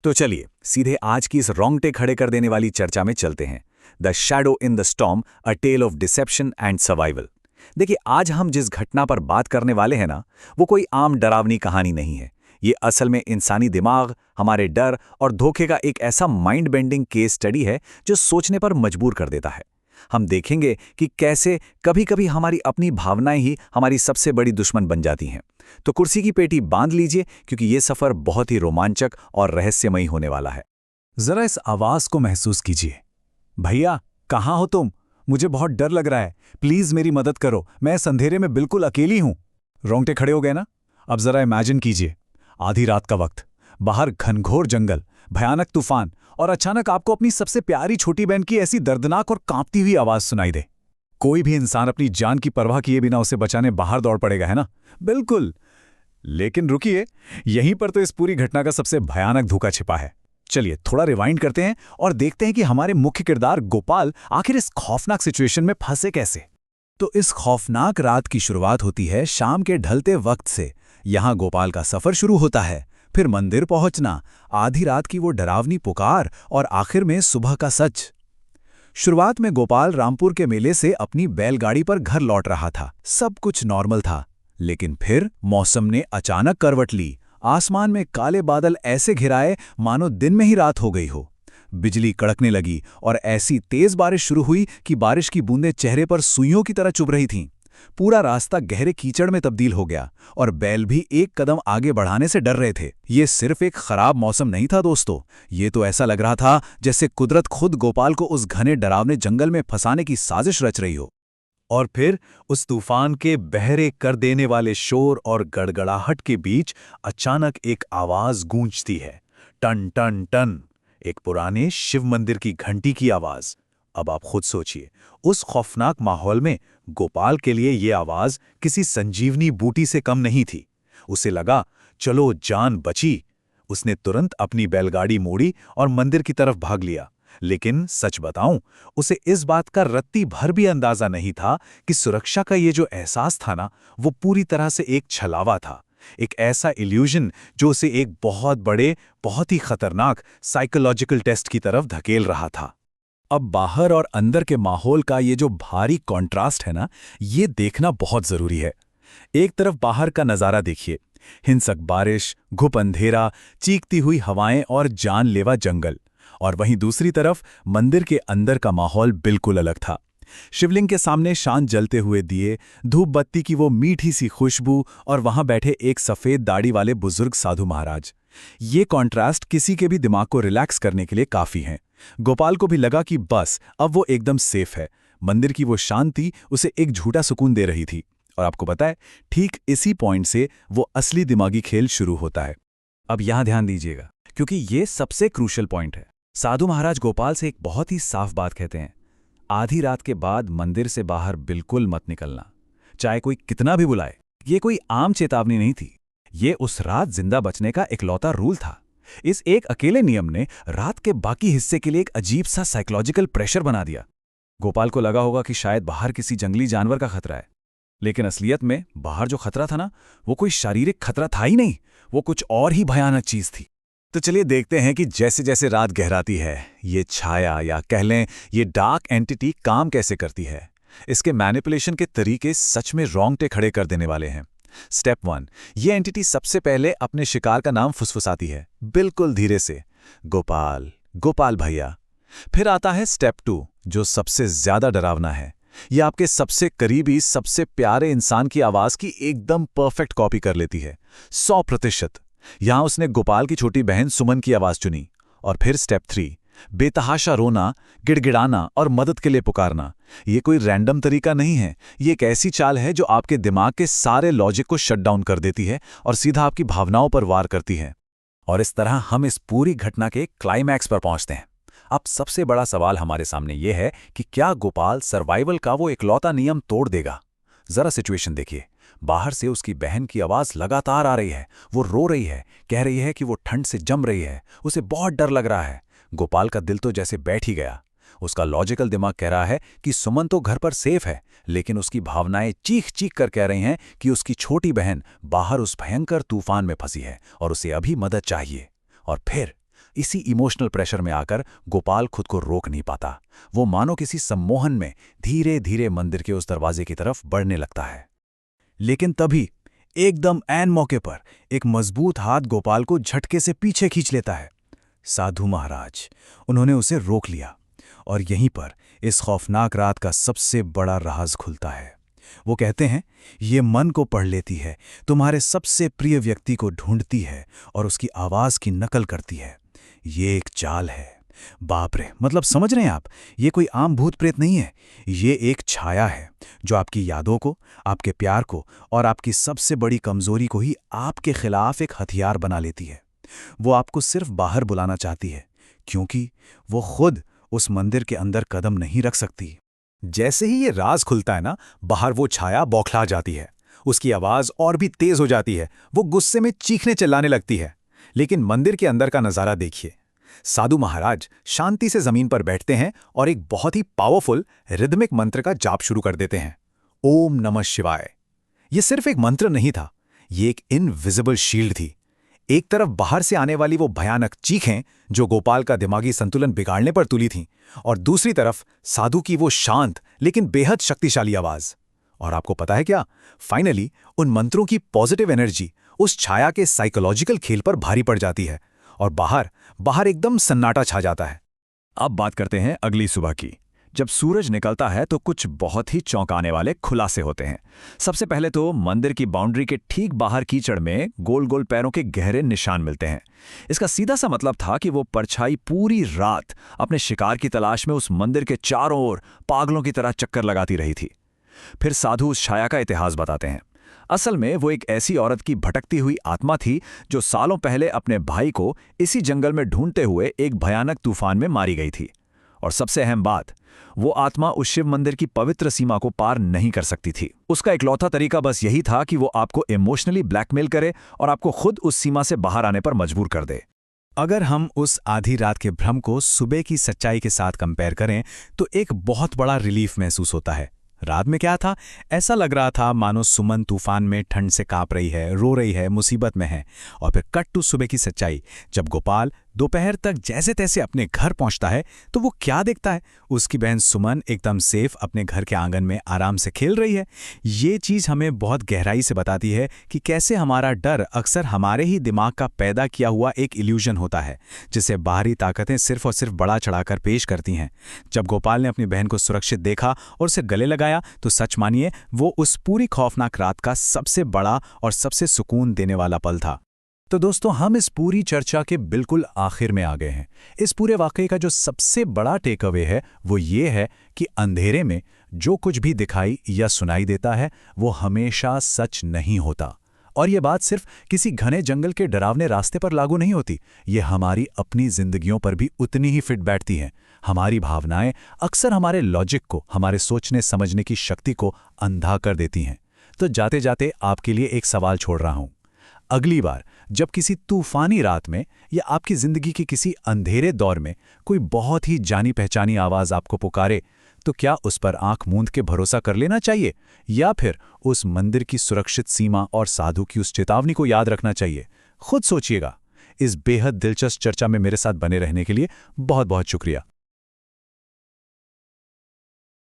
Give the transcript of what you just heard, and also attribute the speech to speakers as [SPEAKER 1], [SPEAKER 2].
[SPEAKER 1] तो चलिए सीधे आज की इस रोंगटे खड़े कर देने वाली चर्चा में चलते हैं। The shadow in the storm, a tale of deception and survival. देखिए, आज हम जिस घटना पर बात करने वाले हैं ना, वो कोई आम डरावनी कहानी नहीं है। ये असल में इंसानी दिमाग, हमारे डर और धोखे का एक ऐसा माइंड बेंडिंग केस स्टडी है जो सोचने पर मजबूर कर देता है। हम देखेंगे कि कैसे कभी-कभी हमारी अपनी भावनाएं ही हमारी सबसे बड़ी दुश्मन बन जाती हैं। तो कुर्सी की पेटी बांध लीजिए, क्योंकि ये सफर बहुत ही रोमांचक और रहस्यमयी होने वाला है।
[SPEAKER 2] जरा इस आवाज को महसूस कीजिए। भैया, कहाँ हो तुम? मुझे बहुत डर लग रहा है। प्लीज मेरी मदद करो, मैं इस अंधेरे में बिल्कुल अकेली हूं। रोंगटे खड़े हो गए ना? अब जरा इमेजिन कीजिए, आधी रात का वक्त, बाहर घनघोर जंगल, भयानक तूफान, और अचानक आपको अपनी सबसे प्यारी छोटी बहन की ऐसी दर्दनाक और कांपती हुई आवाज सुनाई दे। कोई भी इंसान अपनी जान की परवाह किए बिना उसे बचाने बाहर दौड़ पड़ेगा, है ना? बिल्कुल। लेकिन रुकिए, यहीं पर तो इस पूरी घटना का सबसे भयानक धोखा छिपा है। चलिए थोड़ा रिवाइंड करते हैं और देखते हैं कि हमारे मुख्य किरदार गोपाल आखिर इस खौफनाक सिचुएशन में फंसे कैसे। तो इस खौफनाक रात की शुरुआत होती है शाम के ढलते वक्त से। यहां गोपाल का सफर शुरू होता है, फिर मंदिर पहुंचना, आधी रात की वो डरावनी पुकार और आखिर में सुबह का सच। शुरुआत में गोपाल रामपुर के मेले से अपनी बैलगाड़ी पर घर लौट रहा था। सब कुछ नॉर्मल था, लेकिन फिर मौसम ने अचानक करवट ली। आसमान में काले बादल ऐसे घिराए मानो दिन में ही रात हो गई हो। बिजली कड़कने लगी और ऐसी तेज बारिश शुरू हुई कि बारिश की बूंदें चेहरे पर सुइयों की तरह चुभ रही थीं। पूरा रास्ता गहरे कीचड़ में तब्दील हो गया और बैल भी एक कदम आगे बढ़ाने से डर रहे थे। ये सिर्फ एक खराब मौसम नहीं था दोस्तों, ये तो ऐसा लग रहा था जैसे कुदरत खुद गोपाल को उस घने डरावने जंगल में फंसाने की साजिश रच रही हो। और फिर उस तूफान के बहरे कर देने वाले शोर और गड़गड़ाहट के बीच अचानक एक आवाज गूंजती है, टन टन टन, एक पुराने शिव मंदिर की घंटी की आवाज। अब आप खुद सोचिए, उस खौफनाक माहौल में गोपाल के लिए ये आवाज किसी संजीवनी बूटी से कम नहीं थी। उसे लगा, चलो जान बची। उसने तुरंत अपनी बैलगाड़ी मोड़ी और मंदिर की तरफ भाग लिया। लेकिन सच बताऊं, उसे इस बात का रत्ती भर भी अंदाजा नहीं था कि सुरक्षा का ये जो एहसास था ना, वो पूरी तरह से एक छलावा था। एक ऐसा इल्यूजन जो उसे एक बहुत बड़े, बहुत ही खतरनाक साइकोलॉजिकल टेस्ट की तरफ धकेल रहा था। अब बाहर और अंदर के माहौल का ये जो भारी कॉन्ट्रास्ट है ना, ये देखना बहुत जरूरी है। एक तरफ बाहर का नजारा देखिए, हिंसक बारिश, घुप अंधेरा, चीखती हुई हवाएं और जानलेवा जंगल। और वहीं दूसरी तरफ मंदिर के अंदर का माहौल बिल्कुल अलग था। शिवलिंग के सामने शांत जलते हुए दिए, धूप बत्ती की वो मीठी सी खुशबू और वहां बैठे एक सफेद दाढ़ी वाले बुजुर्ग साधु महाराज। ये कॉन्ट्रास्ट किसी के भी दिमाग को रिलैक्स करने के लिए काफी हैं। गोपाल को भी लगा कि बस अब वो एकदम सेफ है। मंदिर की वो शांति उसे एक झूठा सुकून दे रही थी। और आपको पता है, ठीक इसी पॉइंट से वो असली दिमागी खेल शुरू होता है। अब यहां ध्यान दीजिएगा, क्योंकि ये सबसे क्रूशल पॉइंट है। साधु महाराज गोपाल से एक बहुत ही साफ बात कहते हैं, आधी रात के बाद मंदिर से बाहर बिल्कुल मत निकलना, चाहे कोई कितना भी बुलाए। ये कोई आम चेतावनी नहीं थी, ये उस रात जिंदा बचने का इकलौता रूल था। इस एक अकेले नियम ने रात के बाकी हिस्से के लिए एक अजीब सा साइकोलॉजिकल प्रेशर बना दिया। गोपाल को लगा होगा कि शायद बाहर किसी जंगली जानवर का खतरा है, लेकिन असलियत में बाहर जो खतरा था ना, वो कोई शारीरिक खतरा था ही नहीं, वो कुछ और ही भयानक चीज थी। तो चलिए देखते हैं कि जैसे जैसे रात गहराती है, ये छाया या कह लें ये डार्क एंटिटी काम कैसे करती है। इसके मैनिपुलेशन के तरीके सच में रोंगटे खड़े कर देने वाले हैं। स्टेप 1, ये एंटिटी सबसे पहले अपने शिकार का नाम फुसफुसाती है, बिल्कुल धीरे से, गोपाल, गोपाल भैया। फिर आता है स्टेप 2, जो सबसे ज्यादा डरावना है। यह आपके सबसे करीबी, सबसे प्यारे इंसान की आवाज की एकदम परफेक्ट कॉपी कर लेती है, 100%। यहां उसने गोपाल की छोटी बहन सुमन की आवाज चुनी। और फिर स्टेप 3, बेतहाशा रोना, गिड़गिड़ाना और मदद के लिए पुकारना। ये कोई रैंडम तरीका नहीं है, ये एक ऐसी चाल है जो आपके दिमाग के सारे लॉजिक को शट डाउन कर देती है और सीधा आपकी भावनाओं पर वार करती है। और इस तरह हम इस पूरी घटना के क्लाइमैक्स पर पहुंचते हैं। अब सबसे बड़ा सवाल हमारे सामने ये है कि क्या गोपाल सर्वाइवल का वो इकलौता नियम तोड़ देगा? जरा सिचुएशन देखिए, बाहर से उसकी बहन की आवाज लगातार आ रही है, वो रो रही है, कह रही है कि वो ठंड से जम रही है, उसे बहुत डर लग रहा है। गोपाल का दिल तो जैसे बैठ ही गया। उसका लॉजिकल दिमाग कह रहा है कि सुमन तो घर पर सेफ है, लेकिन उसकी भावनाएं चीख चीख कर कह रही हैं कि उसकी छोटी बहन बाहर उस भयंकर तूफान में फंसी है और उसे अभी मदद चाहिए। और फिर
[SPEAKER 1] इसी इमोशनल प्रेशर में आकर गोपाल खुद को रोक नहीं पाता। वो मानो किसी सम्मोहन में धीरे धीरे मंदिर के उस दरवाजे की तरफ बढ़ने लगता है। लेकिन तभी एकदम ऐन मौके पर एक मजबूत हाथ गोपाल को झटके से पीछे खींच लेता है। साधु महाराज, उन्होंने उसे रोक लिया। और यहीं पर इस खौफनाक रात का सबसे बड़ा राज खुलता है। वो कहते हैं, ये मन को पढ़ लेती है, तुम्हारे सबसे प्रिय व्यक्ति को ढूंढती है और उसकी आवाज की नकल करती है। ये एक चाल है। बाप रे, मतलब समझ रहे हैं आप, ये कोई आम भूत प्रेत नहीं है। ये एक छाया है जो आपकी यादों को, आपके प्यार को और आपकी सबसे बड़ी कमजोरी को ही आपके खिलाफ एक हथियार बना लेती है। वो आपको सिर्फ बाहर बुलाना चाहती है, क्योंकि वो खुद उस मंदिर के अंदर कदम नहीं रख सकती। जैसे ही ये राज खुलता है ना, बाहर वो छाया बौखला जाती है। उसकी आवाज और भी तेज हो जाती है। वो गुस्से में चीखने चिल्लाने लगती है। लेकिन मंदिर के अंदर का नजारा देखिए। साधु महाराज शांति से जमीन पर बैठते हैं और एक बहुत ही पावरफुल रिदमिक मंत्र का जाप शुरू कर देते हैं। ओम नमः शिवाय। ये सिर्फ एक मंत्र नहीं था, ये एक इनविजिबल शील्ड थी। एक तरफ बाहर से आने वाली वो भयानक चीखें जो गोपाल का दिमागी संतुलन बिगाड़ने पर तुली थीं, और दूसरी तरफ साधु की वो शांत लेकिन बेहद शक्तिशाली आवाज। और आपको पता है क्या, फाइनली उन मंत्रों की पॉजिटिव एनर्जी उस छाया के साइकोलॉजिकल खेल पर भारी पड़ जाती है और बाहर एकदम सन्नाटा छा जाता है। अब बात करते हैं अगली सुबह की। जब सूरज निकलता है तो कुछ बहुत ही चौंकाने वाले खुलासे होते हैं। सबसे पहले तो मंदिर की बाउंड्री के ठीक बाहर कीचड़ में गोल गोल पैरों के गहरे निशान मिलते हैं। इसका सीधा सा मतलब था कि वो परछाई पूरी रात अपने शिकार की तलाश में उस मंदिर के चारों ओर पागलों की तरह चक्कर लगाती रही थी। फिर साधु उस छाया का इतिहास बताते हैं। असल में वो एक ऐसी औरत की भटकती हुई आत्मा थी जो सालों पहले अपने भाई को इसी जंगल में ढूंढते हुए एक भयानक तूफान में मारी गई थी। और सबसे अहम बात, वो आत्मा उस शिव मंदिर की पवित्र सीमा को पार नहीं कर सकती थी। उसका इकलौता तरीका बस यही था कि वो आपको इमोशनली ब्लैकमेल करे और आपको खुद उस सीमा से बाहर आने पर मजबूर कर दे। अगर हम उस आधी रात के भ्रम को सुबह की सच्चाई के साथ कंपेयर करें तो एक बहुत बड़ा रिलीफ महसूस होता है। रात में क्या था, ऐसा लग रहा था मानो सुमन तूफान में ठंड से कांप रही है, रो रही है, मुसीबत में है। और फिर कट टू सुबह की सच्चाई, जब गोपाल दोपहर तक जैसे तैसे अपने घर पहुंचता है तो वो क्या देखता है, उसकी बहन सुमन एकदम सेफ अपने घर के आंगन में आराम से खेल रही है। ये चीज़ हमें बहुत गहराई से बताती है कि कैसे हमारा डर अक्सर हमारे ही दिमाग का पैदा किया हुआ एक इल्यूजन होता है, जिसे बाहरी ताकतें सिर्फ और सिर्फ बड़ा चढ़ाकर पेश करती हैं। जब गोपाल ने अपनी बहन को सुरक्षित देखा और उसे गले लगाया तो सच मानिए वो उस पूरी खौफनाक रात का सबसे बड़ा और सबसे सुकून देने वाला पल था। तो दोस्तों, हम इस पूरी चर्चा के बिल्कुल आखिर में आ गए हैं। इस पूरे वाकये का जो सबसे बड़ा टेक अवे है वो ये है कि अंधेरे में जो कुछ भी दिखाई या सुनाई देता है वो हमेशा सच नहीं होता। और ये बात सिर्फ किसी घने जंगल के डरावने रास्ते पर लागू नहीं होती, ये हमारी अपनी जिंदगियों पर भी उतनी ही फिट बैठती हैं। हमारी भावनाएं अक्सर हमारे लॉजिक को, हमारे सोचने समझने की शक्ति को अंधा कर देती हैं। तो जाते जाते आपके लिए एक सवाल छोड़ रहा हूं। अगली बार जब किसी तूफानी रात में या आपकी जिंदगी के किसी अंधेरे दौर में कोई बहुत ही जानी पहचानी आवाज आपको पुकारे, तो क्या उस पर आंख मूंद के भरोसा कर लेना चाहिए या फिर उस मंदिर की सुरक्षित सीमा और साधु की उस चेतावनी को याद रखना चाहिए? खुद सोचिएगा। इस बेहद दिलचस्प चर्चा में मेरे साथ बने रहने के लिए बहुत बहुत शुक्रिया।